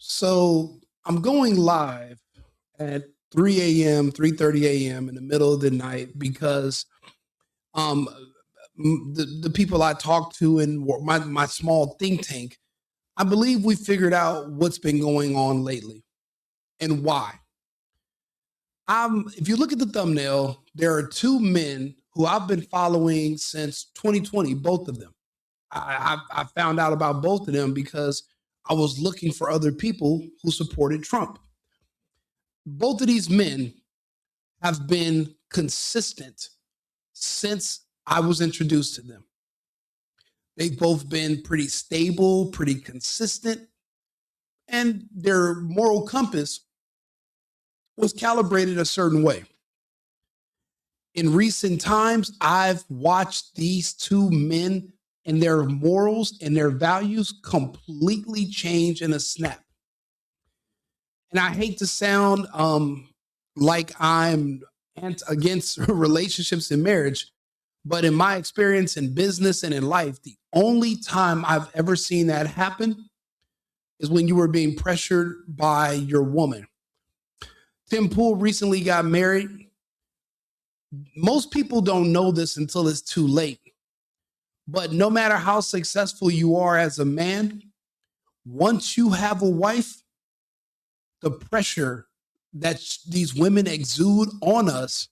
So I'm going live at 3 a.m., 3:30 a.m. in the middle of the night because um, the people I talk to in my small think tank, I believe we figured out what's been going on lately and why. If you look at the thumbnail, there are two men who I've been following since 2020, both of them. I found out about both of them because I was looking for other people who supported Trump. Both of these men have been consistent since I was introduced to them. They've both been pretty stable, pretty consistent, and their moral compass was calibrated a certain way. In recent times, I've watched these two men and their morals and their values completely change in a snap. And I hate to sound like I'm against relationships and marriage, but in my experience in business and in life, the only time I've ever seen that happen is when you were being pressured by your woman. Tim Pool recently got married. Most people don't know this until it's too late. But no matter how successful you are as a man, once you have a wife, the pressure that these women exude on us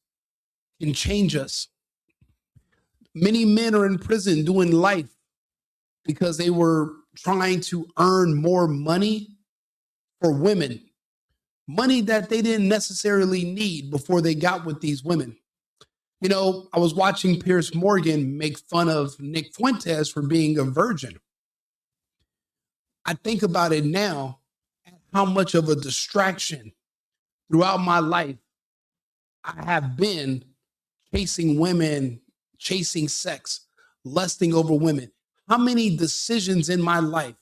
can change us. Many men are in prison doing life because they were trying to earn more money for women, money that they didn't necessarily need before they got with these women. You know, I was watching Piers Morgan make fun of Nick Fuentes for being a virgin. I think about it now, how much of a distraction throughout my life I have been chasing women, chasing sex, lusting over women. How many decisions in my life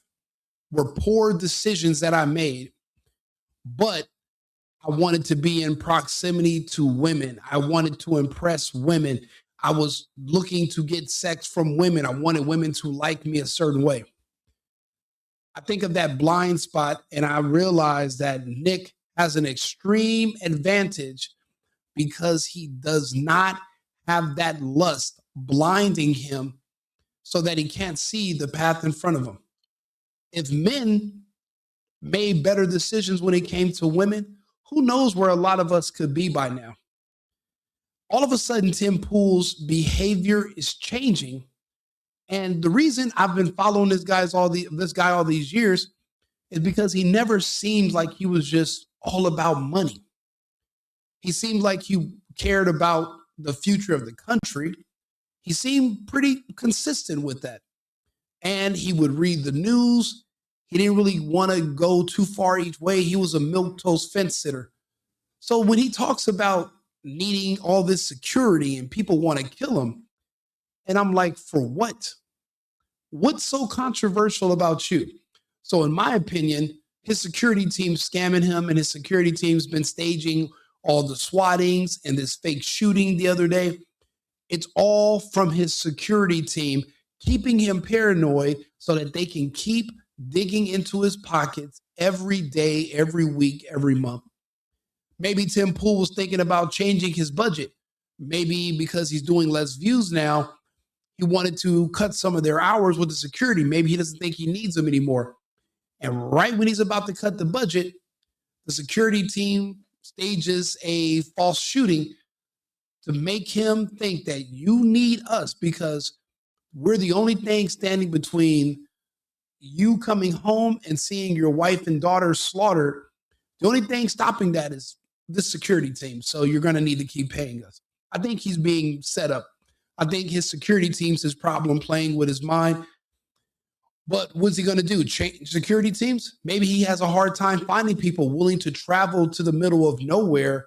were poor decisions that I made, but I wanted to be in proximity to women. I wanted to impress women. I was looking to get sex from women. I wanted women to like me a certain way. I think of that blind spot and I realize that Nick has an extreme advantage because he does not have that lust blinding him so that he can't see the path in front of him. If men made better decisions when it came to women, who knows where a lot of us could be by now? All of a sudden, Tim Pool's behavior is changing. And the reason I've been following this guy all these years is because he never seemed like he was just all about money. He seemed like he cared about the future of the country. He seemed pretty consistent with that. And he would read the news. He didn't really want to go too far each way. He was a milquetoast fence sitter. So when he talks about needing all this security and people want to kill him, and I'm like, for what? What's so controversial about you? So in my opinion, his security team's scamming him, and his security team's been staging all the swattings and this fake shooting the other day. It's all from his security team keeping him paranoid so that they can keep digging into his pockets every day, every week, every month. Maybe Tim Pool was thinking about changing his budget. Maybe because he's doing less views now, he wanted to cut some of their hours with the security. Maybe he doesn't think he needs them anymore. And right when he's about to cut the budget, the security team stages a false shooting to make him think that you need us because we're the only thing standing between you coming home and seeing your wife and daughter slaughtered. The only thing stopping that is this security team. So you're going to need to keep paying us. I think he's being set up. I think his security team's his problem playing with his mind. But what's he going to do? Change security teams? Maybe he has a hard time finding people willing to travel to the middle of nowhere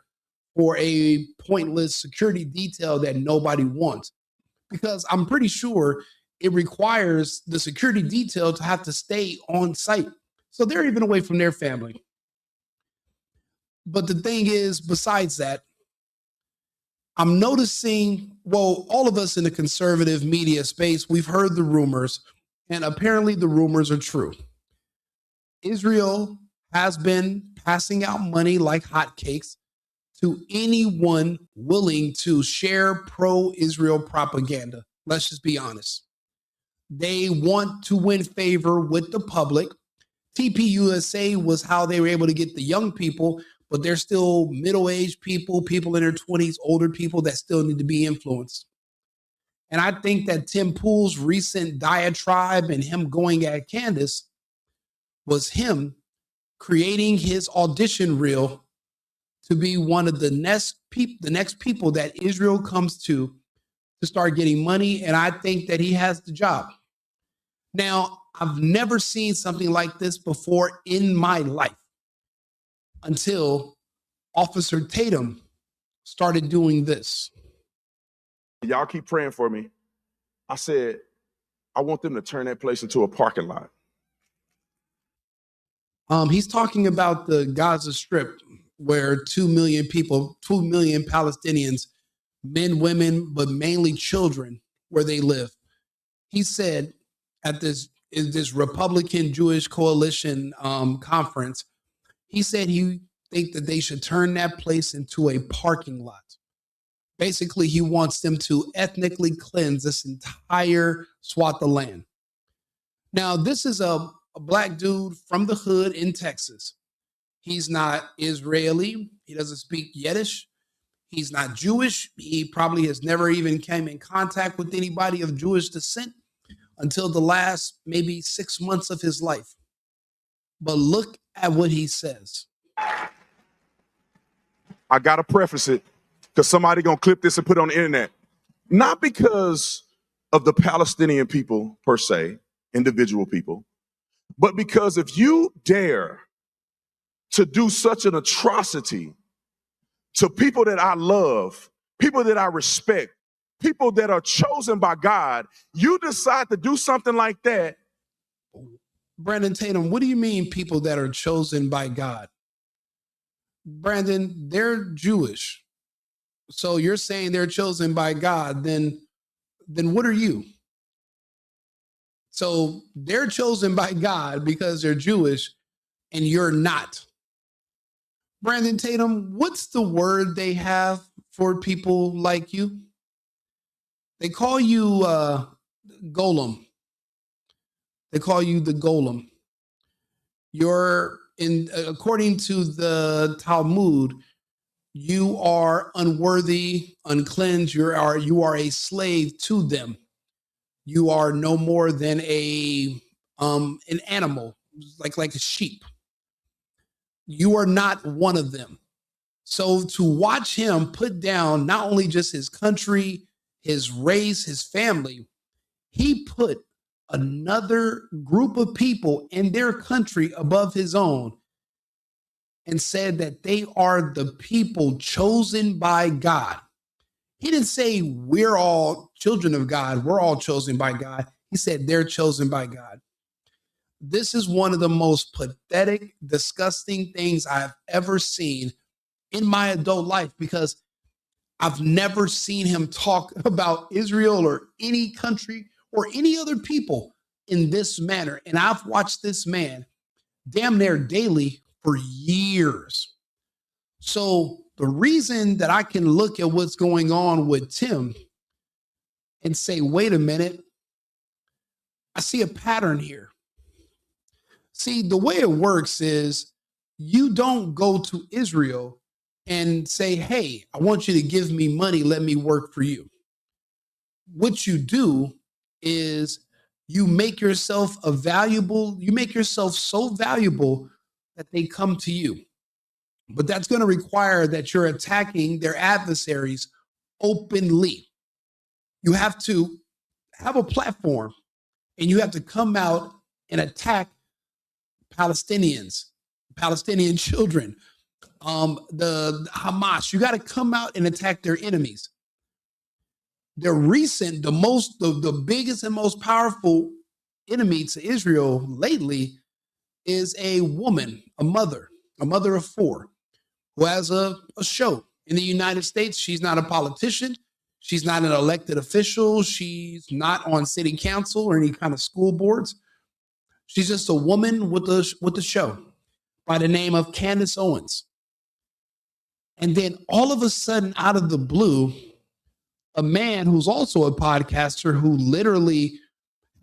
for a pointless security detail that nobody wants. Because I'm pretty sure it requires the security detail to have to stay on site. So they're even away from their family. But the thing is, besides that, I'm noticing, well, all of us in the conservative media space, we've heard the rumors, and apparently the rumors are true. Israel has been passing out money like hotcakes to anyone willing to share pro-Israel propaganda. Let's just be honest. They want to win favor with the public. TPUSA was how they were able to get the young people, but they're still middle-aged people, people in their 20s, older people that still need to be influenced. And I think that Tim Pool's recent diatribe and him going at Candace was him creating his audition reel to be one of the next people that Israel comes to start getting money. And I think that he has the job. Now, I've never seen something like this before in my life until Officer Tatum started doing this. Y'all keep praying for me. I said, I want them to turn that place into a parking lot. He's talking about the Gaza Strip, where 2 million people, 2 million Palestinians, men, women, but mainly children, where they live. He said at this Republican Jewish Coalition conference, he said he think that they should turn that place into a parking lot. Basically, he wants them to ethnically cleanse this entire swath of land. Now, this is a black dude from the hood in Texas. He's not Israeli. He doesn't speak Yiddish. He's not Jewish. He probably has never even came in contact with anybody of Jewish descent until the last maybe 6 months of his life. But look at what he says. I got to preface it because somebody going to clip this and put it on the internet. Not because of the Palestinian people per se, individual people, but because if you dare to do such an atrocity to people that I love, people that I respect, people that are chosen by God, you decide to do something like that. Brandon Tatum, what do you mean people that are chosen by God? Brandon, they're Jewish. So you're saying they're chosen by God, then what are you? So they're chosen by God because they're Jewish and you're not. Brandon Tatum, what's the word they have for people like you? They call you golem. They call you the golem. You're according to the Talmud, you are unworthy, uncleansed. You are a slave to them. You are no more than an animal, like a sheep. You are not one of them. So to watch him put down not only just his country, his race, his family, he put another group of people in their country above his own and said that they are the people chosen by God. He didn't say we're all children of God. We're all chosen by God. He said they're chosen by God. This is one of the most pathetic, disgusting things I've ever seen in my adult life because I've never seen him talk about Israel or any country or any other people in this manner. And I've watched this man damn near daily for years. So the reason that I can look at what's going on with Tim and say, wait a minute, I see a pattern here. See, the way it works is you don't go to Israel and say, hey, I want you to give me money. Let me work for you. What you do is you make yourself you make yourself so valuable that they come to you. But that's going to require that you're attacking their adversaries openly. You have to have a platform and you have to come out and attack Palestinians, Palestinian children, the Hamas. You got to come out and attack their enemies. The biggest and most powerful enemy to Israel lately is a woman, a mother of four, who has a show in the United States. She's not a politician. She's not an elected official. She's not on city council or any kind of school boards. She's just a woman with a show. by the name of Candace Owens. And then all of a sudden, out of the blue, a man who's also a podcaster who literally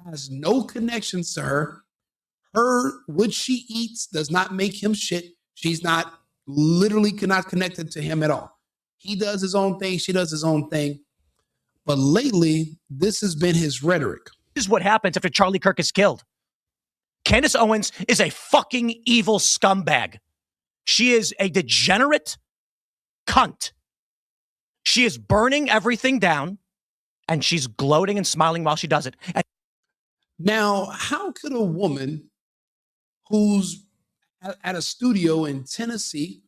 has no connections to her, what she eats does not make him shit. She's not connected to him at all. He does his own thing. She does his own thing. But lately, this has been his rhetoric. This is what happens after Charlie Kirk is killed. Candace Owens is a fucking evil scumbag. She is a degenerate cunt. She is burning everything down, and she's gloating and smiling while she does it. And now, how could a woman who's at a studio in Tennessee,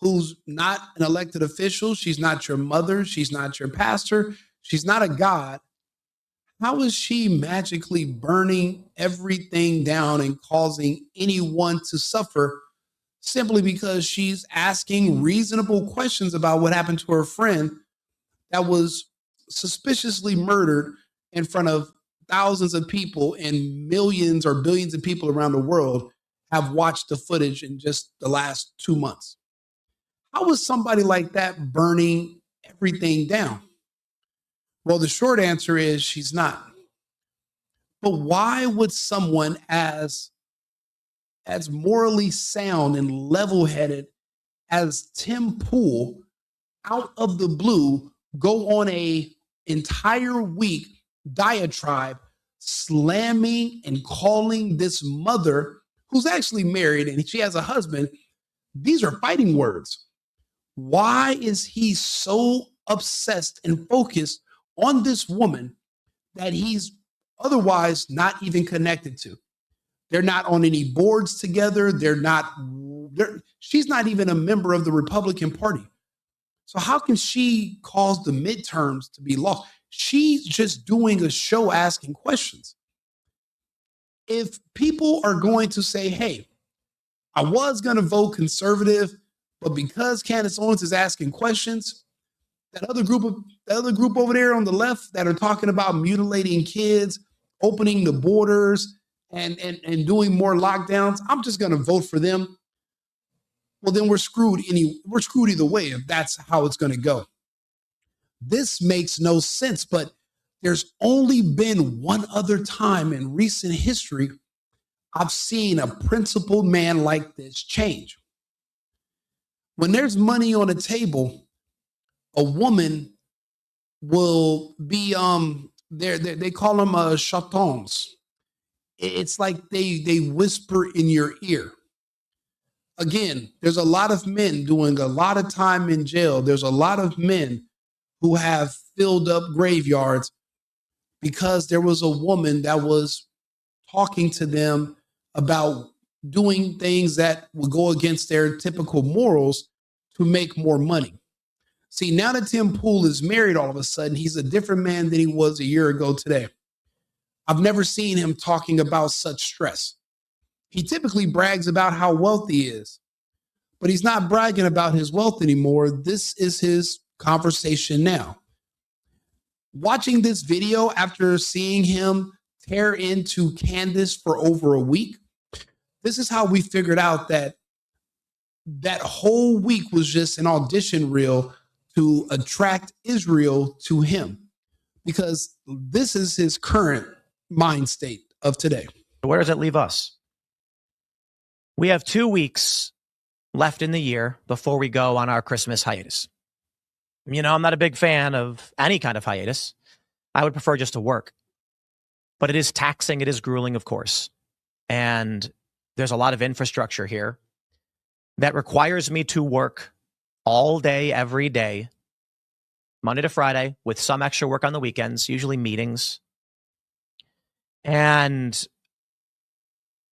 who's not an elected official, she's not your mother, she's not your pastor, she's not a god, how is she magically burning everything down and causing anyone to suffer simply because she's asking reasonable questions about what happened to her friend that was suspiciously murdered in front of thousands of people, and millions or billions of people around the world have watched the footage in just the last 2 months? How is somebody like that burning everything down? Well, the short answer is she's not. But why would someone as morally sound and level-headed as Tim Pool, out of the blue, go on a entire week diatribe slamming and calling this mother who's actually married and she has a husband? These are fighting words. Why is he so obsessed and focused on this woman that he's otherwise not even connected to? They're not on any boards together. She's not even a member of the Republican Party. So how can she cause the midterms to be lost? She's just doing a show asking questions. If people are going to say, hey, I was going to vote conservative, but because Candace Owens is asking questions, that other group over there on the left that are talking about mutilating kids, opening the borders, and doing more lockdowns, I'm just going to vote for them. Well, then we're screwed either way if that's how it's going to go. This makes no sense, but there's only been one other time in recent history I've seen a principled man like this change. When there's money on the table, a woman will be they call them chatons. It's like they whisper in your ear. Again, there's a lot of men doing a lot of time in jail. There's a lot of men who have filled up graveyards because there was a woman that was talking to them about doing things that would go against their typical morals to make more money. See, now that Tim Pool is married, all of a sudden, he's a different man than he was a year ago today. I've never seen him talking about such stress. He typically brags about how wealthy he is, but he's not bragging about his wealth anymore. This is his conversation now. Watching this video after seeing him tear into Candace for over a week, this is how we figured out that whole week was just an audition reel to attract Israel to him, because this is his current mind state of today. where does that leave us? We have 2 weeks left in the year before we go on our Christmas hiatus. You know, I'm not a big fan of any kind of hiatus. I would prefer just to work. But it is taxing. It is grueling, of course. And there's a lot of infrastructure here that requires me to work all day, every day, Monday to Friday, with some extra work on the weekends, usually meetings. And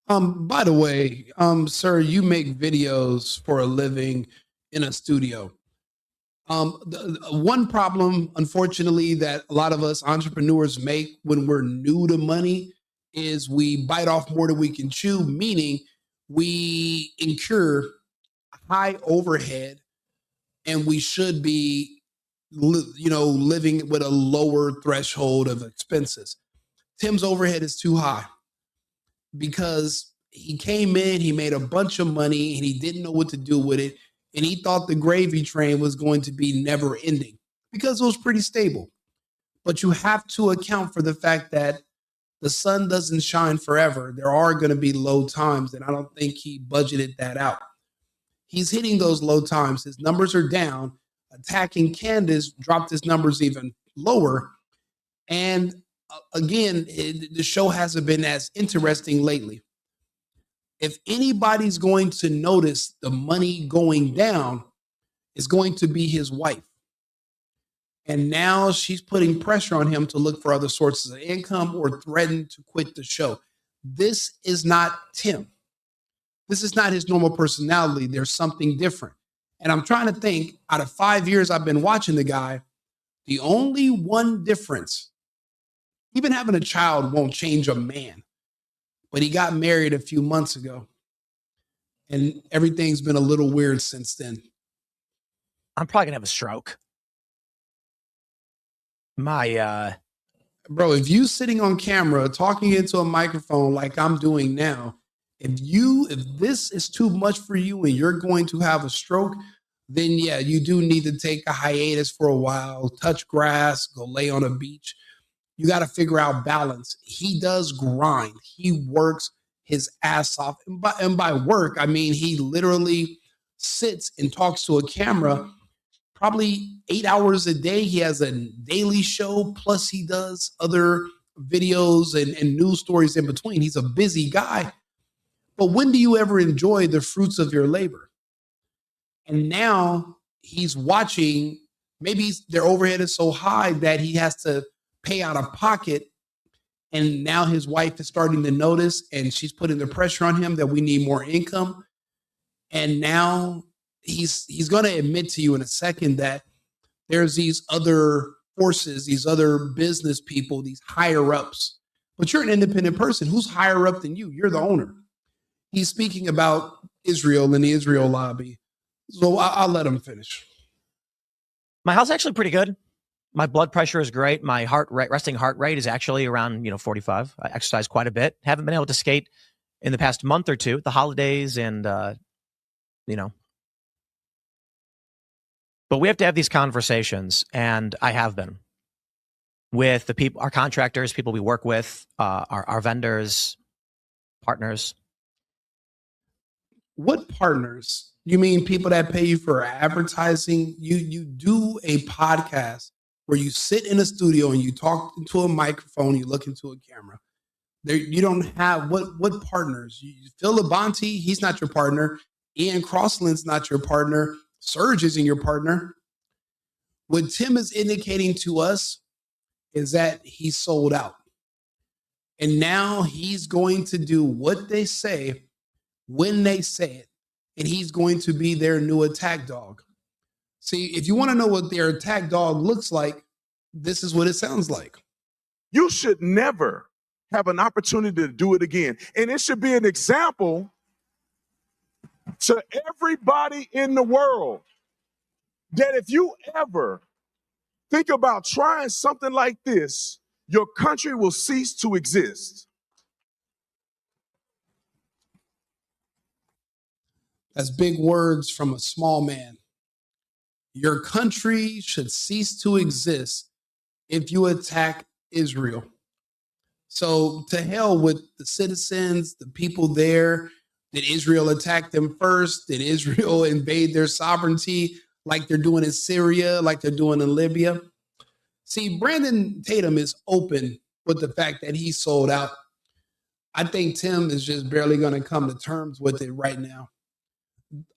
by the way, sir, you make videos for a living in a studio. One problem, unfortunately, that a lot of us entrepreneurs make when we're new to money is we bite off more than we can chew, meaning we incur high overhead and we should be, living with a lower threshold of expenses. Tim's overhead is too high because he came in, he made a bunch of money, and he didn't know what to do with it. And he thought the gravy train was going to be never ending because it was pretty stable. But you have to account for the fact that the sun doesn't shine forever. There are going to be low times, and I don't think he budgeted that out. He's hitting those low times. His numbers are down. Attacking Candace dropped his numbers even lower. And again, the show hasn't been as interesting lately. If anybody's going to notice the money going down, it's going to be his wife. And now she's putting pressure on him to look for other sources of income or threaten to quit the show. This is not Tim. This is not his normal personality. There's something different. And I'm trying to think, out of 5 years I've been watching the guy, the only one difference, even having a child won't change a man. But he got married a few months ago. And everything's been a little weird since then. I'm probably going to have a stroke. Bro, if you sitting on camera talking into a microphone like I'm doing now, if this is too much for you and you're going to have a stroke, then yeah, you do need to take a hiatus for a while, touch grass, go lay on a beach. You got to figure out balance. He does grind. He works his ass off. And by work, I mean he literally sits and talks to a camera probably 8 hours a day. He has a daily show, plus he does other videos and news stories in between. He's a busy guy. But when do you ever enjoy the fruits of your labor? And now he's watching, maybe their overhead is so high that he has to pay out of pocket. And now his wife is starting to notice, and she's putting the pressure on him that we need more income. And now he's going to admit to you in a second that there's these other forces, these other business people, these higher ups. But you're an independent person. Who's higher up than you? You're the owner. He's speaking about Israel and the Israel lobby. So I'll let him finish. My health's actually pretty good. My blood pressure is great. My resting heart rate is actually around 45. I exercise quite a bit. Haven't been able to skate in the past month or two, the holidays, and But we have to have these conversations, and I have been with the people, our contractors, people we work with, our vendors, partners. What partners? You mean people that pay you for advertising? You do a podcast where you sit in a studio and you talk into a microphone, you look into a camera. There, you don't have what partners? Phil Labonte, he's not your partner. Ian Crossland's not your partner. Serge isn't your partner. What Tim is indicating to us is that he's sold out. And now he's going to do what they say when they say it. And he's going to be their new attack dog. See, if you want to know what their attack dog looks like, this is what it sounds like. You should never have an opportunity to do it again. And it should be an example to everybody in the world that if you ever think about trying something like this, your country will cease to exist. That's big words from a small man. Your country should cease to exist if you attack Israel. So to hell with the citizens, the people there. Did Israel attack them first? Did Israel invade their sovereignty like they're doing in Syria, like they're doing in Libya? See, Brandon Tatum is open with the fact that he's sold out. I think Tim is just barely going to come to terms with it right now.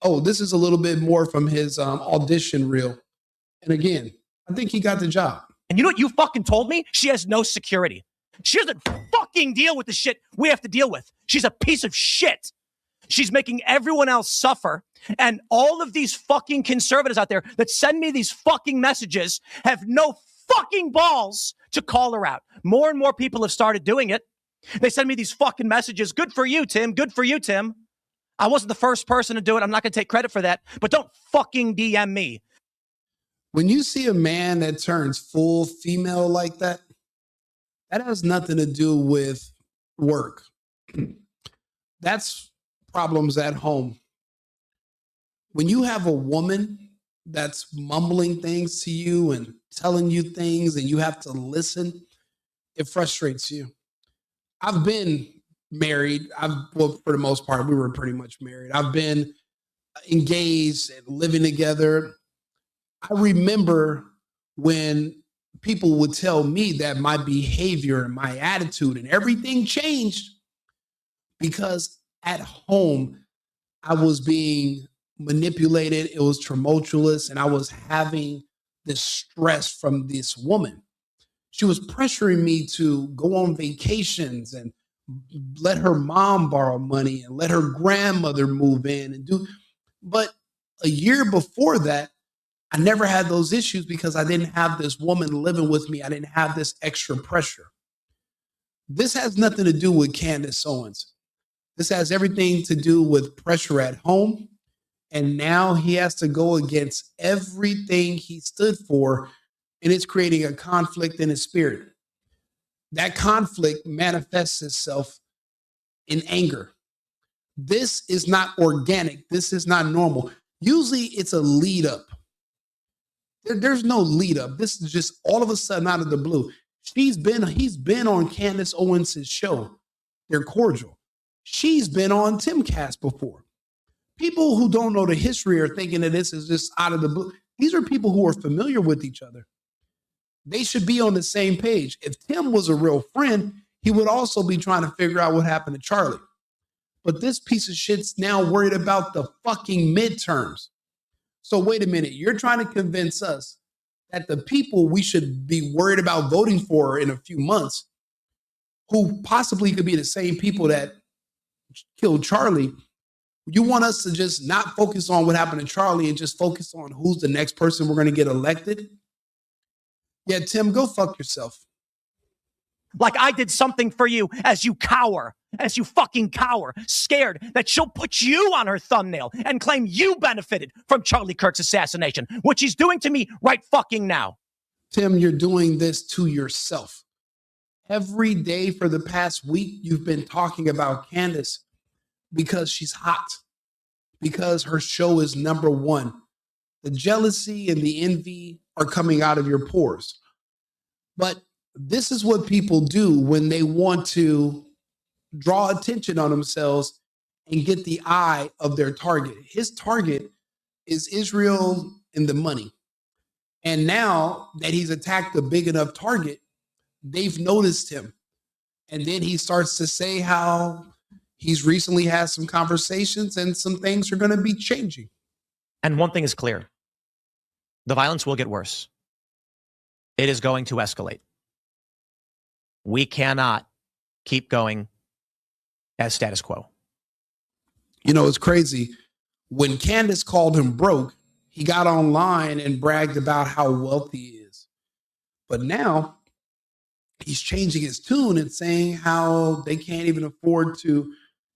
Oh, this is a little bit more from his audition reel. And again, I think he got the job. And you know what you fucking told me? She has no security. She doesn't fucking deal with the shit we have to deal with. She's a piece of shit. She's making everyone else suffer. And all of these fucking conservatives out there that send me these fucking messages have no fucking balls to call her out. More and more people have started doing it. They send me these fucking messages. Good for you, Tim. Good for you, Tim. I wasn't the first person to do it. I'm not going to take credit for that. But don't fucking DM me. When you see a man that turns full female like that, that has nothing to do with work. That's problems at home. When you have a woman that's mumbling things to you and telling you things and you have to listen, it frustrates you. I've been married. Well, for the most part, we were pretty much married. I've been engaged and living together. I remember when people would tell me that my behavior and my attitude and everything changed because at home I was being manipulated. It was tumultuous, and I was having this stress from this woman. She was pressuring me to go on vacations and let her mom borrow money and let her grandmother move in and do. But a year before that, I never had those issues because I didn't have this woman living with me. I didn't have this extra pressure. This has nothing to do with Candace Owens. This has everything to do with pressure at home. And now he has to go against everything he stood for, and it's creating a conflict in his spirit. That conflict manifests itself in anger. This is not organic. This is not normal. Usually it's a lead up. There's no lead up. This is just all of a sudden out of the blue. He's been on Candace Owens' show. They're cordial. She's been on Timcast before. People who don't know the history are thinking that this is just out of the blue. These are people who are familiar with each other. They should be on the same page. If Tim was a real friend, he would also be trying to figure out what happened to Charlie. But this piece of shit's now worried about the fucking midterms. So wait a minute, you're trying to convince us that the people we should be worried about voting for in a few months, who possibly could be the same people that killed Charlie, you want us to just not focus on what happened to Charlie and just focus on who's the next person we're going to get elected? Yeah, Tim, go fuck yourself. Like I did something for you as you cower, as you fucking cower, scared that she'll put you on her thumbnail and claim you benefited from Charlie Kirk's assassination, which he's doing to me right fucking now. Tim, you're doing this to yourself. Every day for the past week, you've been talking about Candace because she's hot, because her show is number one. The jealousy and the envy are coming out of your pores. But this is what people do when they want to draw attention on themselves and get the eye of their target. His target is Israel and the money. And now that he's attacked a big enough target, they've noticed him. And then he starts to say how he's recently had some conversations and some things are going to be changing. And one thing is clear. The violence will get worse. It is going to escalate. We cannot keep going as status quo. You know, it's crazy. When Candace called him broke, he got online and bragged about how wealthy he is. But now he's changing his tune and saying how they can't even afford to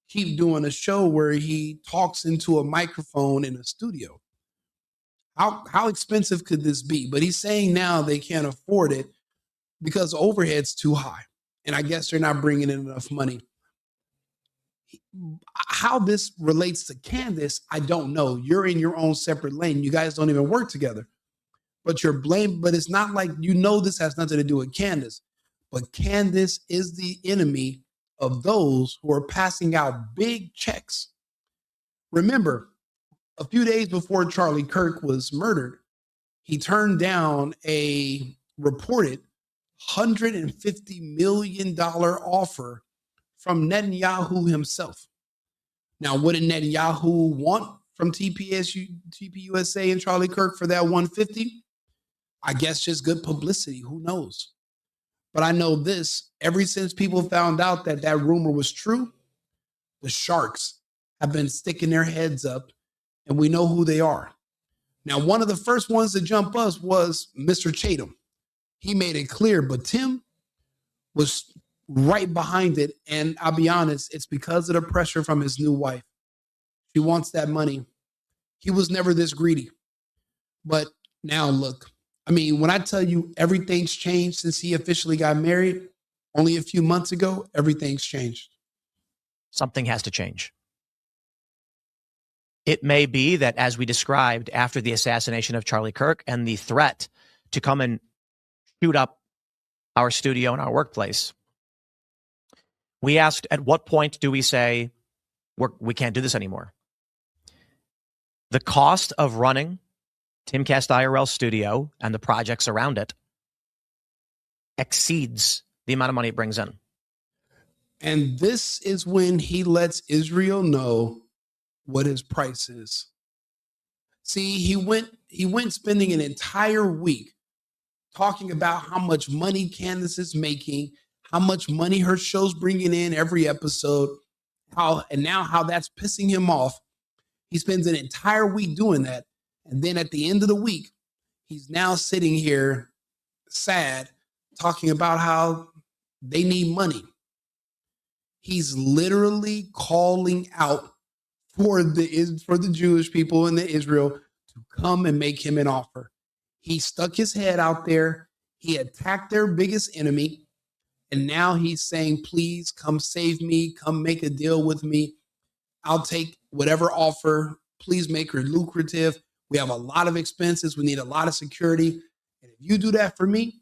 keep doing a show where he talks into a microphone in a studio. How expensive could this be? But he's saying now they can't afford it because overhead's too high. And I guess they're not bringing in enough money. How this relates to Candace, I don't know. You're in your own separate lane. You guys don't even work together. But you're blamed. But it's not like, you know, this has nothing to do with Candace. But Candace is the enemy of those who are passing out big checks. Remember, a few days before Charlie Kirk was murdered, he turned down a reported $150 million offer from Netanyahu himself. Now, what did Netanyahu want from TPUSA and Charlie Kirk for that 150? I guess just good publicity. Who knows? But I know this, ever since people found out that that rumor was true, the sharks have been sticking their heads up, and we know who they are. Now, one of the first ones to jump us was Mr. Tatum. He made it clear, but Tim was right behind it. And I'll be honest, it's because of the pressure from his new wife. She wants that money. He was never this greedy. But now look, I mean, when I tell you everything's changed since he officially got married only a few months ago, everything's changed. something has to change. It may be that, as we described after the assassination of Charlie Kirk and the threat to come and shoot up our studio and our workplace, we asked, at what point do we say we can't do this anymore? The cost of running Timcast IRL studio and the projects around it exceeds the amount of money it brings in. And this is when he lets Israel know what his price is. See, he went spending an entire week talking about how much money Candace is making, how much money her show's bringing in every episode, how that's pissing him off. He spends an entire week doing that. And then at the end of the week, he's now sitting here sad, talking about how they need money. He's literally calling out for the Jewish people in Israel to come and make him an offer. He stuck his head out there. He attacked their biggest enemy. And now he's saying, please come save me. Come make a deal with me. I'll take whatever offer. Please make her lucrative. We have a lot of expenses. We need a lot of security. And if you do that for me,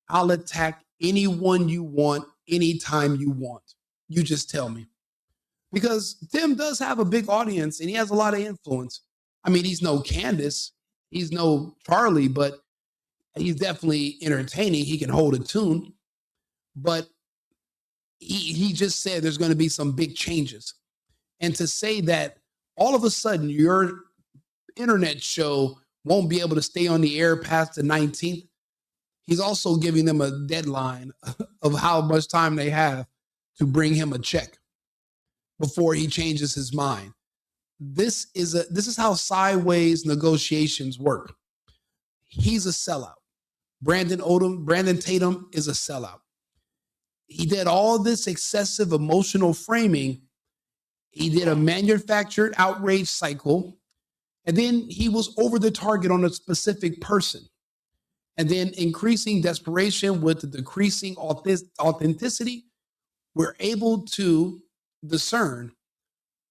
I'll attack anyone you want, anytime you want. You just tell me. Because Tim does have a big audience and he has a lot of influence. I mean, he's no Candace, he's no Charlie, but he's definitely entertaining. He can hold a tune. But he just said there's going to be some big changes. And to say that all of a sudden your internet show won't be able to stay on the air past the 19th, he's also giving them a deadline of how much time they have to bring him a check before he changes his mind. This is how sideways negotiations work. He's a sellout. Brandon Tatum is a sellout. He did all this excessive emotional framing. He did a manufactured outrage cycle. And then he was over the target on a specific person. And then increasing desperation with the decreasing authenticity, we're able to discern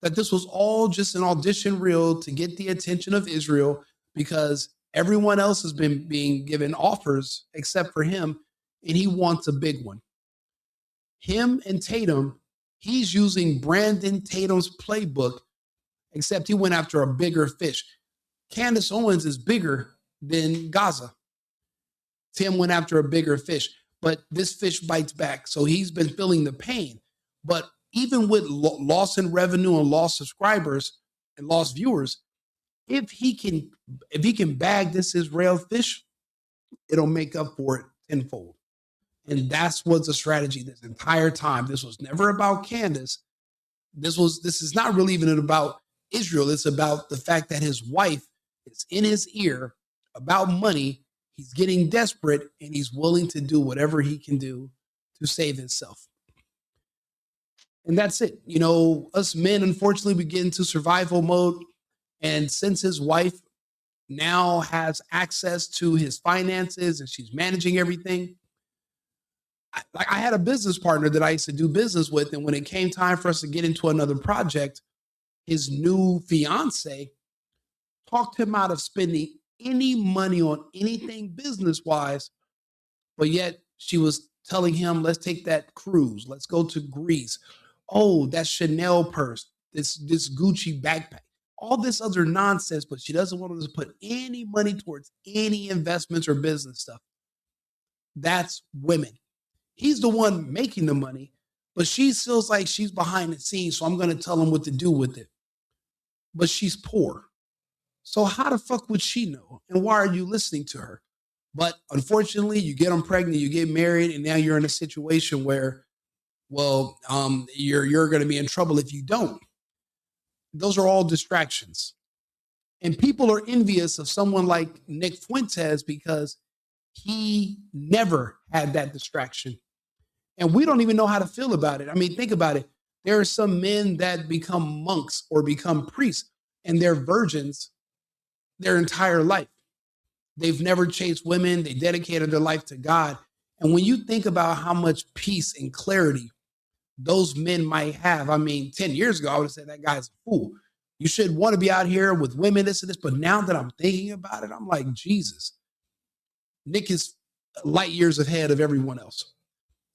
that this was all just an audition reel to get the attention of Israel, because everyone else has been being given offers except for him, and he wants a big one. Him and Tatum, he's using Brandon Tatum's playbook, except he went after a bigger fish. Candace Owens is bigger than Gaza. Tim went after a bigger fish, but this fish bites back. So he's been feeling the pain. But even with loss in revenue and lost subscribers and lost viewers, if he can bag this Israel fish, it'll make up for it tenfold. And that's what's a strategy this entire time. This was never about Candace. This is not really even about Israel. It's about the fact that his wife is in his ear about money. He's getting desperate and he's willing to do whatever he can do to save himself. And that's it. You know, us men, unfortunately, we get into survival mode. And since his wife now has access to his finances and she's managing everything, I had a business partner that I used to do business with. And when it came time for us to get into another project, his new fiance talked him out of spending any money on anything business-wise, but yet she was telling him, let's take that cruise. Let's go to Greece. Oh, that Chanel purse, this Gucci backpack, all this other nonsense, but she doesn't want to put any money towards any investments or business stuff. That's women. He's the one making the money, but she feels like she's behind the scenes, so I'm going to tell him what to do with it. But she's poor. So how the fuck would she know? And why are you listening to her? But unfortunately, you get them pregnant, you get married, and now you're in a situation where, well, you're going to be in trouble if you don't. Those are all distractions. And people are envious of someone like Nick Fuentes because he never had that distraction. And we don't even know how to feel about it. I mean, think about it. There are some men that become monks or become priests, and they're virgins their entire life. They've never chased women. They dedicated their life to God. And when you think about how much peace and clarity those men might have. I mean, 10 years ago, I would have said that guy's a fool. You should want to be out here with women, this and this. But now that I'm thinking about it, I'm like, Jesus, Nick is light years ahead of everyone else.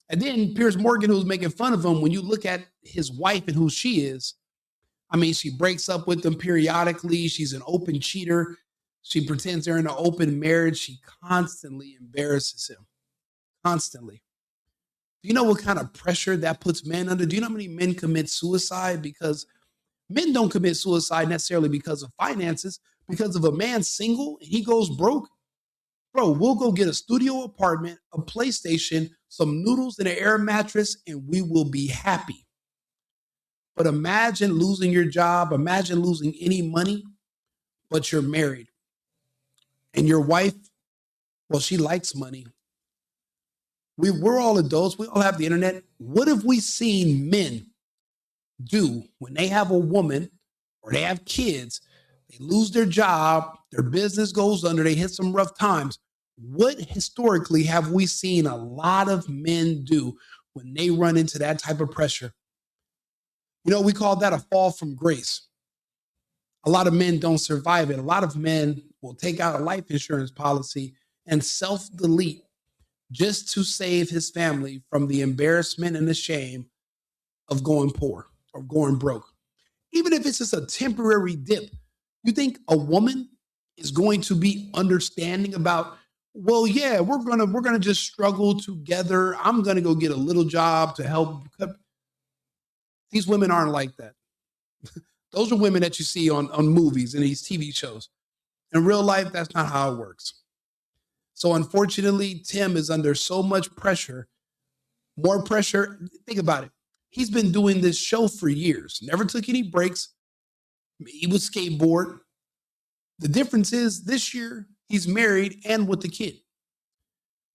And then Piers Morgan, who's making fun of him, when you look at his wife and who she is, I mean, she breaks up with him periodically. She's an open cheater. She pretends they're in an open marriage. She constantly embarrasses him. Constantly. Do you know what kind of pressure that puts men under? Do you know how many men commit suicide? Because men don't commit suicide necessarily because of finances. Because if a man's single and he goes broke, bro, we'll go get a studio apartment, a PlayStation, some noodles and an air mattress, and we will be happy. But imagine losing your job. Imagine losing any money, but you're married. And your wife, well, she likes money. We're all adults. We all have the internet. What have we seen men do when they have a woman or they have kids? They lose their job, their business goes under, they hit some rough times. What historically have we seen a lot of men do when they run into that type of pressure? You know, we call that a fall from grace. A lot of men don't survive it. A lot of men will take out a life insurance policy and self-delete just to save his family from the embarrassment and the shame of going poor or going broke. Even if it's just a temporary dip, you think a woman is going to be understanding about, well, yeah, we're gonna just struggle together. I'm gonna go get a little job to help. These women aren't like that. Those are women that you see on movies and these TV shows. In real life, that's not how it works. So unfortunately, Tim is under so much pressure, more pressure. Think about it. He's been doing this show for years, never took any breaks. He would skateboard. The difference is this year he's married and with the kid.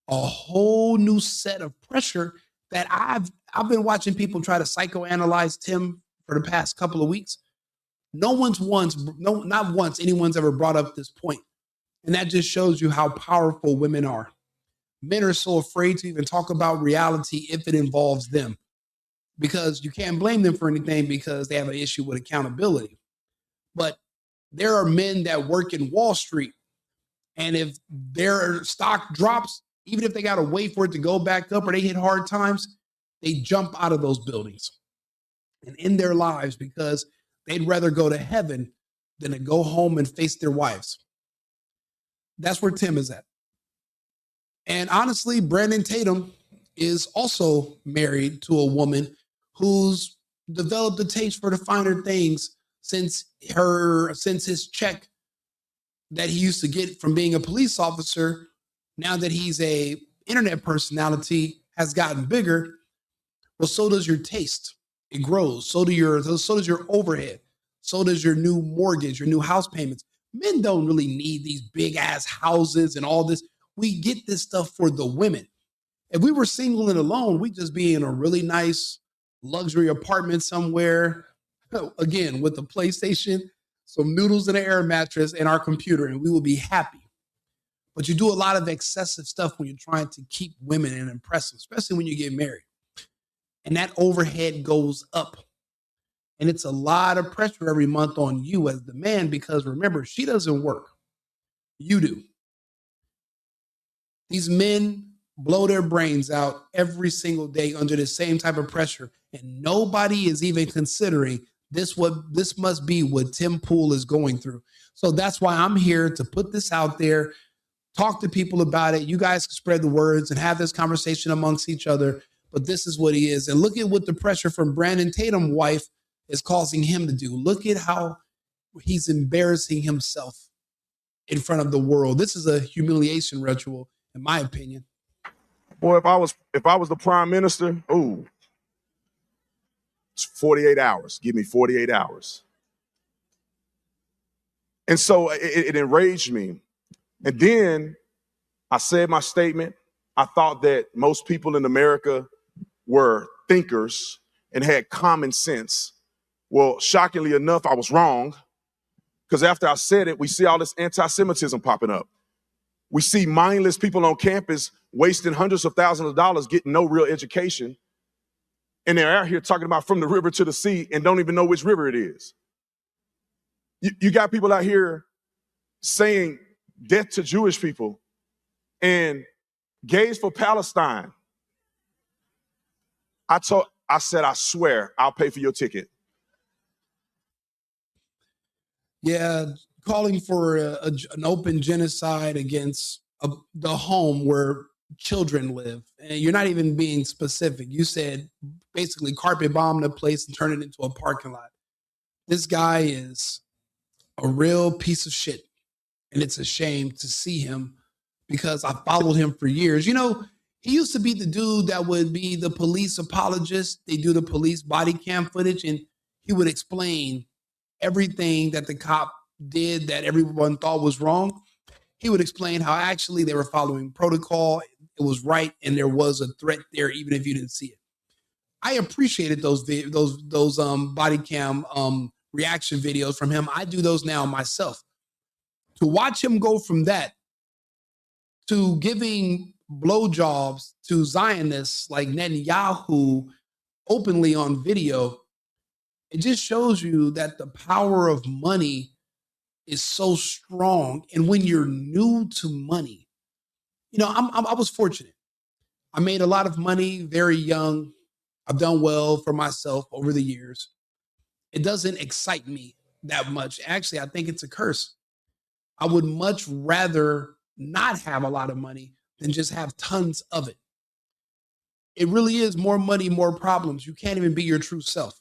A whole new set of pressure that I've been watching people try to psychoanalyze Tim for the past couple of weeks. Not once anyone's ever brought up this point. And that just shows you how powerful women are. Men are so afraid to even talk about reality if it involves them, because you can't blame them for anything because they have an issue with accountability. But there are men that work in Wall Street, and if their stock drops, even if they got to wait for it to go back up or they hit hard times, they jump out of those buildings and end their lives because they'd rather go to heaven than to go home and face their wives. That's where Tim is at. And honestly, Brandon Tatum is also married to a woman who's developed a taste for the finer things since his check that he used to get from being a police officer. Now that he's a internet personality, has gotten bigger. Well, so does your taste. It grows. So does your overhead. So does your new mortgage, your new house payments. Men don't really need these big ass houses and all this. We get this stuff for the women. If we were single and alone, we'd just be in a really nice luxury apartment somewhere, again, with a PlayStation, some noodles and an air mattress and our computer, and we will be happy. But you do a lot of excessive stuff when you're trying to keep women and impress them, especially when you get married. And that overhead goes up. And it's a lot of pressure every month on you as the man, because remember, she doesn't work. You do. These men blow their brains out every single day under the same type of pressure. And nobody is even considering this must be what Tim Pool is going through. So that's why I'm here to put this out there, talk to people about it. You guys can spread the words and have this conversation amongst each other. But this is what he is. And look at what the pressure from Brandon Tatum's wife is causing him to do. Look at how he's embarrassing himself in front of the world. This is a humiliation ritual, in my opinion. Boy, if I was the prime minister, it's 48 hours. Give me 48 hours. And so it enraged me. And then I said my statement. I thought that most people in America were thinkers and had common sense. Well, shockingly enough, I was wrong, because after I said it, we see all this anti-Semitism popping up. We see mindless people on campus wasting hundreds of thousands of dollars getting no real education. And they're out here talking about from the river to the sea and don't even know which river it is. You got people out here saying death to Jewish people and gays for Palestine. I said, I swear, I'll pay for your ticket. Yeah, calling for an open genocide against the home where children live. And you're not even being specific. You said basically carpet bomb the place and turn it into a parking lot. This guy is a real piece of shit. And it's a shame to see him because I followed him for years. You know, he used to be the dude that would be the police apologist. They do the police body cam footage and he would explain everything that the cop did that everyone thought was wrong. He would explain how actually they were following protocol. It was right. And there was a threat there, even if you didn't see it. I appreciated those body cam reaction videos from him. I do those now myself. To watch him go from that to giving blowjobs to Zionists like Netanyahu openly on video, it just shows you that the power of money is so strong. And when you're new to money, you know, I was fortunate. I made a lot of money very young. I've done well for myself over the years. It doesn't excite me that much. Actually, I think it's a curse. I would much rather not have a lot of money than just have tons of it. It really is more money, more problems. You can't even be your true self.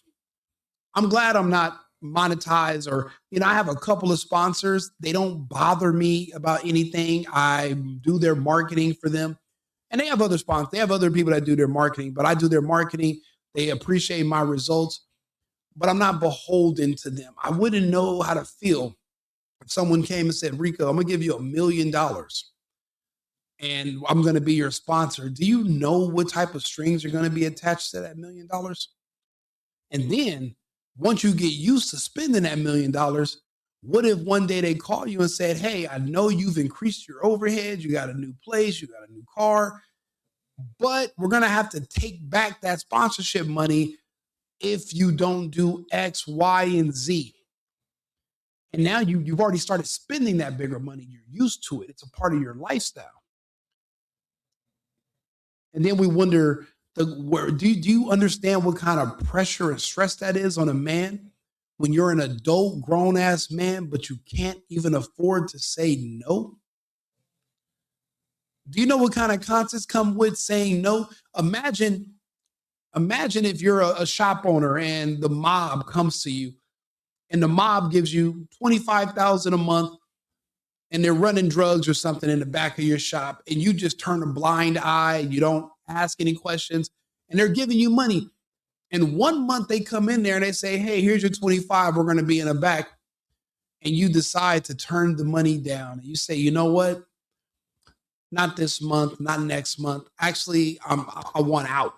I'm glad I'm not monetized or, you know, I have a couple of sponsors. They don't bother me about anything. I do their marketing for them. And they have other sponsors. They have other people that do their marketing, but I do their marketing. They appreciate my results, but I'm not beholden to them. I wouldn't know how to feel if someone came and said, Rico, I'm going to give you $1 million and I'm going to be your sponsor. Do you know what type of strings are going to be attached to that $1 million? And then once you get used to spending that $1 million, what if one day they call you and said, hey, I know you've increased your overhead. You got a new place, you got a new car, but we're going to have to take back that sponsorship money if you don't do X, Y, and Z. And now you've already started spending that bigger money. You're used to it. It's a part of your lifestyle. And then we wonder, do you understand what kind of pressure and stress that is on a man when you're an adult, grown-ass man, but you can't even afford to say no? Do you know what kind of consequences come with saying no? Imagine if you're a shop owner and the mob comes to you and the mob gives you $25,000 a month and they're running drugs or something in the back of your shop and you just turn a blind eye, you don't ask any questions, and they're giving you money. And 1 month they come in there and they say, hey, here's your 25, we're going to be in the back. And you decide to turn the money down. And you say, you know what? Not this month, not next month. Actually, I want out.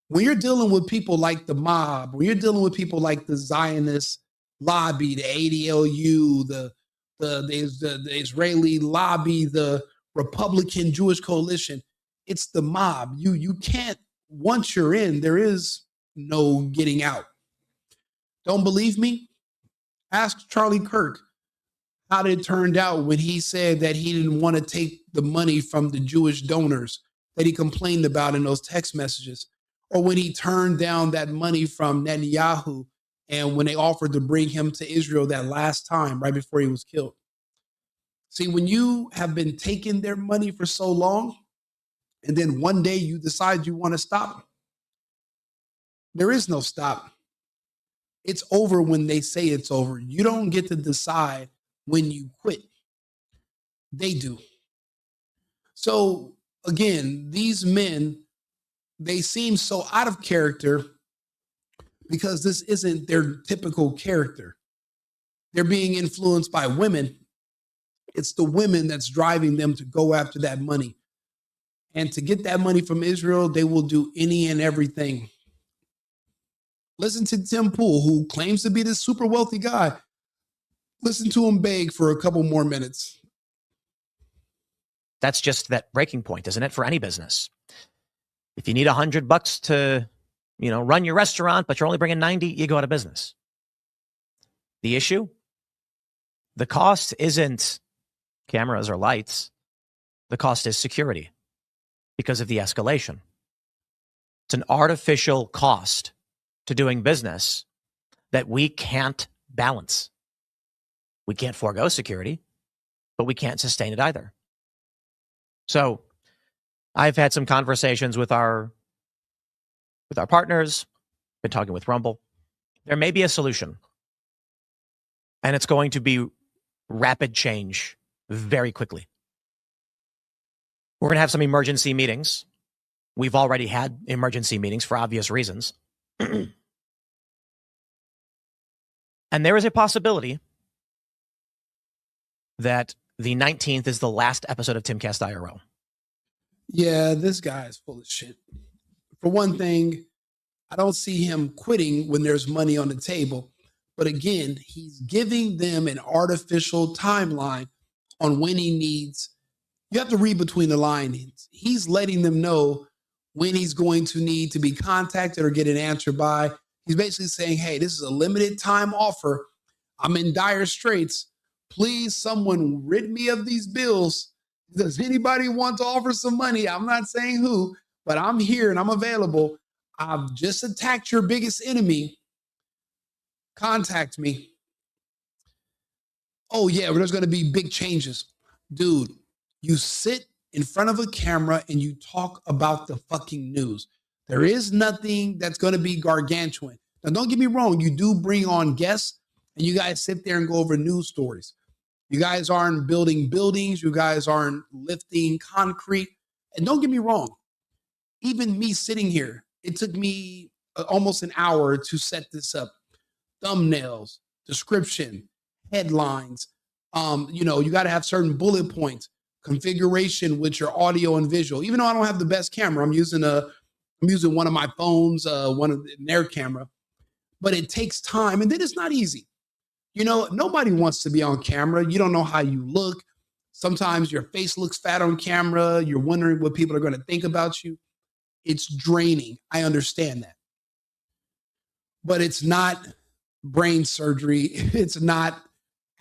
When you're dealing with people like the mob, when you're dealing with people like the Zionist lobby, the ADLU, the Israeli lobby, the Republican Jewish coalition, it's the mob. You can't, once you're in, there is no getting out. Don't believe me? Ask Charlie Kirk how it turned out when he said that he didn't want to take the money from the Jewish donors that he complained about in those text messages, or when he turned down that money from Netanyahu and when they offered to bring him to Israel that last time right before he was killed. See, when you have been taking their money for so long, and then one day you decide you want to stop, there is no stop. It's over when they say it's over. You don't get to decide when you quit. They do. So again, these men, they seem so out of character because this isn't their typical character. They're being influenced by women. It's the women that's driving them to go after that money. And to get that money from Israel, they will do any and everything. Listen to Tim Pool, who claims to be this super wealthy guy. Listen to him beg for a couple more minutes. That's just that breaking point, isn't it, for any business? If you need $100 to, run your restaurant, but you're only bringing 90, you go out of business. The issue? The cost isn't cameras or lights. The cost is security because of the escalation. It's an artificial cost to doing business that we can't balance. We can't forego security, but we can't sustain it either. So I've had some conversations with our partners, been talking with Rumble. There may be a solution, and it's going to be rapid change very quickly. We're going to have some emergency meetings. We've already had emergency meetings for obvious reasons. And there is a possibility that the 19th is the last episode of Timcast IRL. Yeah, this guy is full of shit. For one thing, I don't see him quitting when there's money on the table. But again, he's giving them an artificial timeline on when he needs. You have to read between the lines. He's letting them know when he's going to need to be contacted or get an answer by. He's basically saying, hey, this is a limited time offer. I'm in dire straits. Please, someone rid me of these bills. Does anybody want to offer some money? I'm not saying who, but I'm here and I'm available. I've just attacked your biggest enemy. Contact me. Oh, yeah, there's going to be big changes. Dude, you sit in front of a camera and you talk about the fucking news. There is nothing that's going to be gargantuan. Now, don't get me wrong. You do bring on guests and you guys sit there and go over news stories. You guys aren't building buildings. You guys aren't lifting concrete. And don't get me wrong. Even me sitting here, it took me almost an hour to set this up. Thumbnails, description, headlines. You got to have certain bullet points, configuration with your audio and visual. Even though I don't have the best camera, I'm using one of my phones, their camera, but it takes time, and then it's not easy. Nobody wants to be on camera. You don't know how you look. Sometimes your face looks fat on camera. You're wondering what people are going to think about you. It's draining. I understand that. But it's not brain surgery. It's not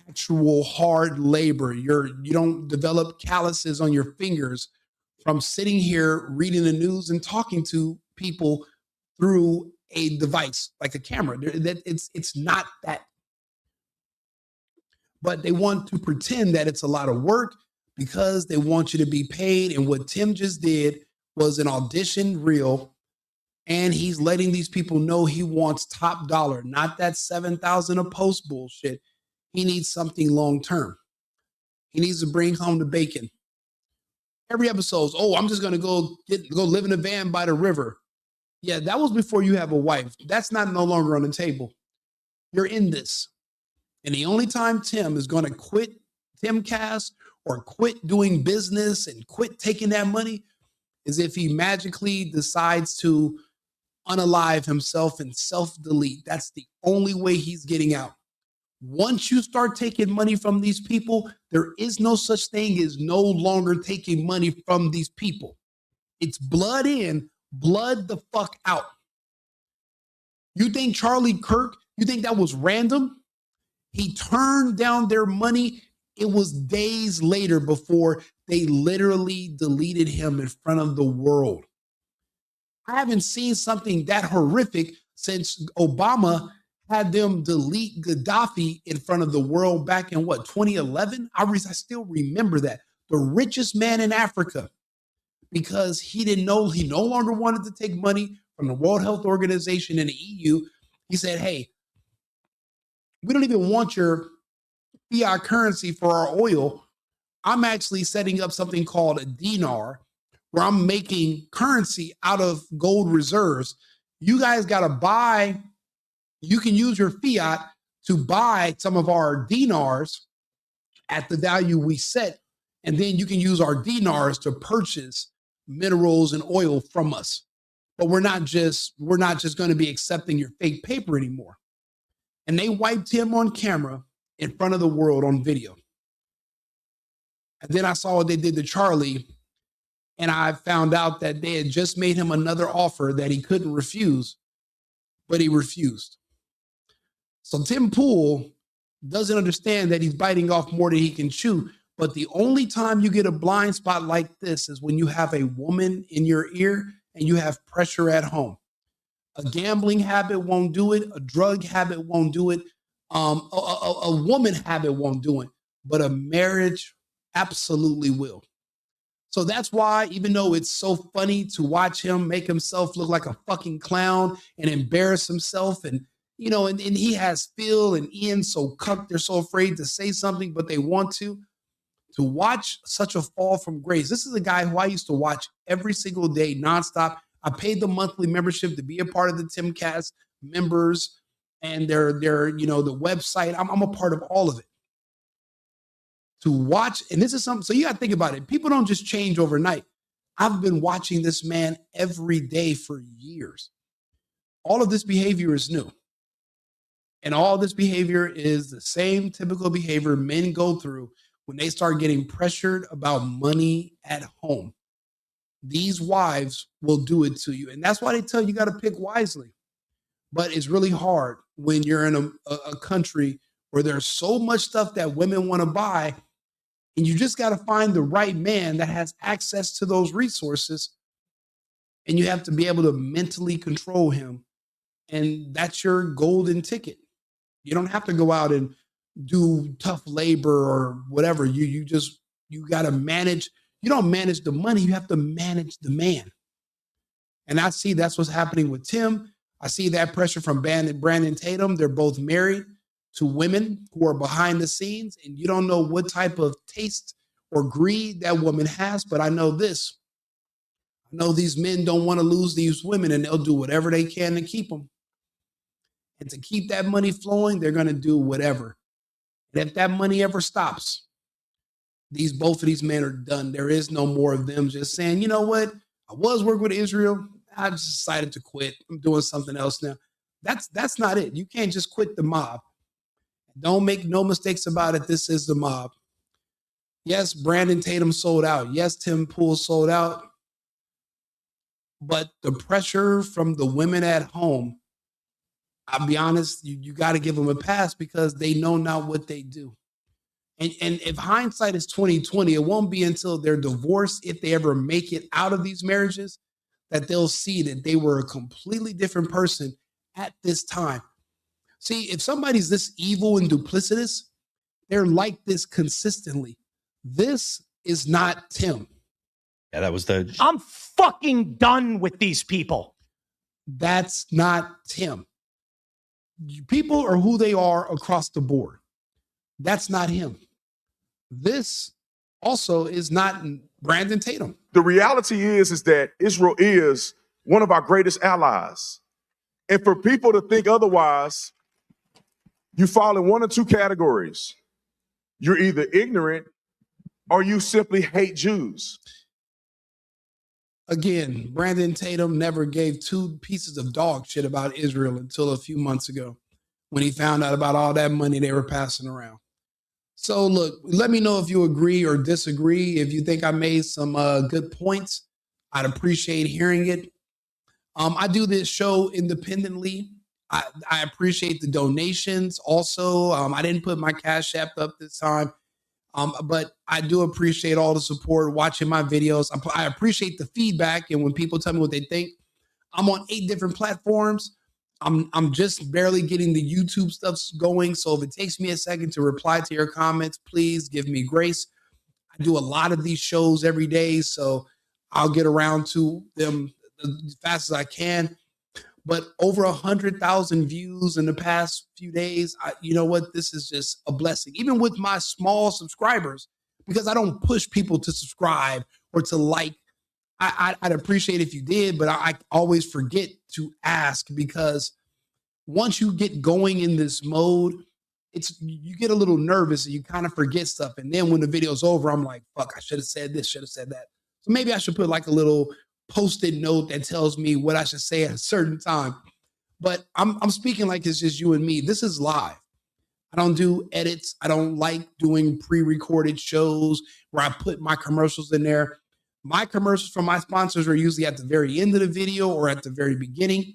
actual hard labor. You don't develop calluses on your fingers from sitting here reading the news and talking to people through a device like a camera. It's not that. But they want to pretend that it's a lot of work because they want you to be paid. And what Tim just did was an audition reel. And he's letting these people know he wants top dollar, not that 7,000 a post bullshit. He needs something long term. He needs to bring home the bacon. Every episode's, I'm just going to go live in a van by the river. Yeah, that was before you have a wife. That's no longer on the table. You're in this. And the only time Tim is going to quit Timcast or quit doing business and quit taking that money is if he magically decides to unalive himself and self-delete. That's the only way he's getting out. Once you start taking money from these people, there is no such thing as no longer taking money from these people. It's blood in, blood the fuck out. You think Charlie Kirk, you think that was random? He turned down their money. It was days later before they literally deleted him in front of the world. I haven't seen something that horrific since Obama had them delete Gaddafi in front of the world back in 2011? I still remember that. The richest man in Africa, because he didn't know, he no longer wanted to take money from the World Health Organization and the EU. He said, hey, we don't even want your fiat currency for our oil. I'm actually setting up something called a dinar, where I'm making currency out of gold reserves. You guys got to buy, you can use your fiat to buy some of our dinars at the value we set. And then you can use our dinars to purchase minerals and oil from us. But we're not just going to be accepting your fake paper anymore. And they wiped him on camera in front of the world on video. And then I saw what they did to Charlie. And I found out that they had just made him another offer that he couldn't refuse, but he refused. So Tim Pool doesn't understand that he's biting off more than he can chew. But the only time you get a blind spot like this is when you have a woman in your ear and you have pressure at home. A gambling habit won't do it. A drug habit won't do it. A woman habit won't do it. But a marriage absolutely will. So that's why, even though it's so funny to watch him make himself look like a fucking clown and embarrass himself, and and he has Phil and Ian so cucked, they're so afraid to say something, but they want to watch such a fall from grace. This is a guy who I used to watch every single day, nonstop. I paid the monthly membership to be a part of the Timcast members and their the website. I'm a part of all of it. To watch, and this is something, so you got to think about it. People don't just change overnight. I've been watching this man every day for years. All of this behavior is new. And all this behavior is the same typical behavior men go through when they start getting pressured about money at home. These wives will do it to you. And that's why they tell you got to pick wisely. But it's really hard when you're in a country where there's so much stuff that women want to buy. And you just got to find the right man that has access to those resources. And you have to be able to mentally control him. And that's your golden ticket. You don't have to go out and do tough labor or whatever. You got to manage. You don't manage the money. You have to manage the man. And I see that's what's happening with Tim. I see that pressure from Brandon Tatum. They're both married to women who are behind the scenes, and you don't know what type of taste or greed that woman has. But I know this. I know these men don't want to lose these women, and they'll do whatever they can to keep them. And to keep that money flowing, they're going to do whatever. And if that money ever stops, both of these men are done. There is no more of them just saying, you know what? I was working with Israel. I just decided to quit. I'm doing something else now. That's not it. You can't just quit the mob. Don't make no mistakes about it. This is the mob. Yes, Brandon Tatum sold out. Yes, Tim Pool sold out. But the pressure from the women at home, I'll be honest, you got to give them a pass because they know not what they do. And if hindsight is 2020, it won't be until they're divorced, if they ever make it out of these marriages, that they'll see that they were a completely different person at this time. See, if somebody's this evil and duplicitous, they're like this consistently. This is not Tim. Yeah, that was I'm fucking done with these people. That's not Tim. People are who they are across the board. That's not him. This also is not Brandon Tatum. The reality is that Israel is one of our greatest allies. And for people to think otherwise, you fall in one or two categories. You're either ignorant or you simply hate Jews. Again, Brandon Tatum never gave two pieces of dog shit about Israel until a few months ago when he found out about all that money they were passing around. So look, let me know if you agree or disagree. If you think I made some good points, I'd appreciate hearing it. I do this show independently. I appreciate the donations. Also, I didn't put my Cash App up this time, but I do appreciate all the support, watching my videos. I appreciate the feedback, and when people tell me what they think. I'm on 8 different platforms. I'm just barely getting the YouTube stuff going, so if it takes me a second to reply to your comments, please give me grace. I do a lot of these shows every day, so I'll get around to them as fast as I can. But over 100,000 views in the past few days, you know what? This is just a blessing. Even with my small subscribers, because I don't push people to subscribe or to like. I'd appreciate if you did, but I always forget to ask, because once you get going in this mode, you get a little nervous and you kind of forget stuff. And then when the video's over, I'm like, fuck, I should have said this, should have said that. So maybe I should put like a little post-it note that tells me what I should say at a certain time. But I'm speaking like it's just you and me. This is live. I don't do edits. I don't like doing pre-recorded shows where I put my commercials in there. My commercials from my sponsors are usually at the very end of the video or at the very beginning.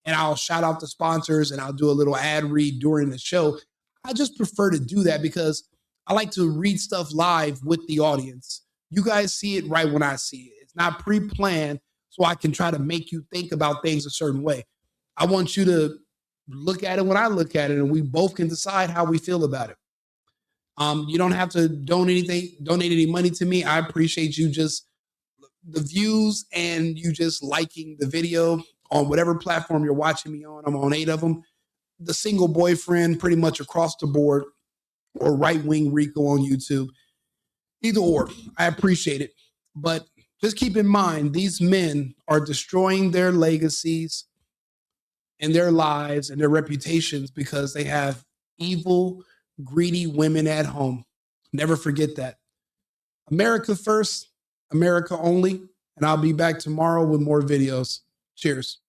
And I'll shout out the sponsors and I'll do a little ad read during the show. I just prefer to do that because I like to read stuff live with the audience. You guys see it right when I see it. It's not pre-planned, so I can try to make you think about things a certain way. I want you to look at it when I look at it, and we both can decide how we feel about it. You don't have to donate any money to me. I appreciate you just the views and you just liking the video on whatever platform you're watching me on. I'm on 8 of them. The Single Boyfriend, pretty much across the board, or Right Wing Rico on YouTube. Either or, I appreciate it. But just keep in mind, these men are destroying their legacies and their lives and their reputations because they have evil, greedy women at home. Never forget that. America first, America only. And I'll be back tomorrow with more videos. Cheers.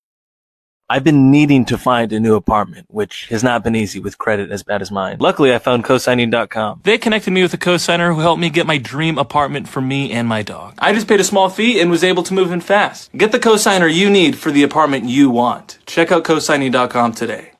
I've been needing to find a new apartment, which has not been easy with credit as bad as mine. Luckily, I found cosigning.com. They connected me with a cosigner who helped me get my dream apartment for me and my dog. I just paid a small fee and was able to move in fast. Get the cosigner you need for the apartment you want. Check out cosigning.com today.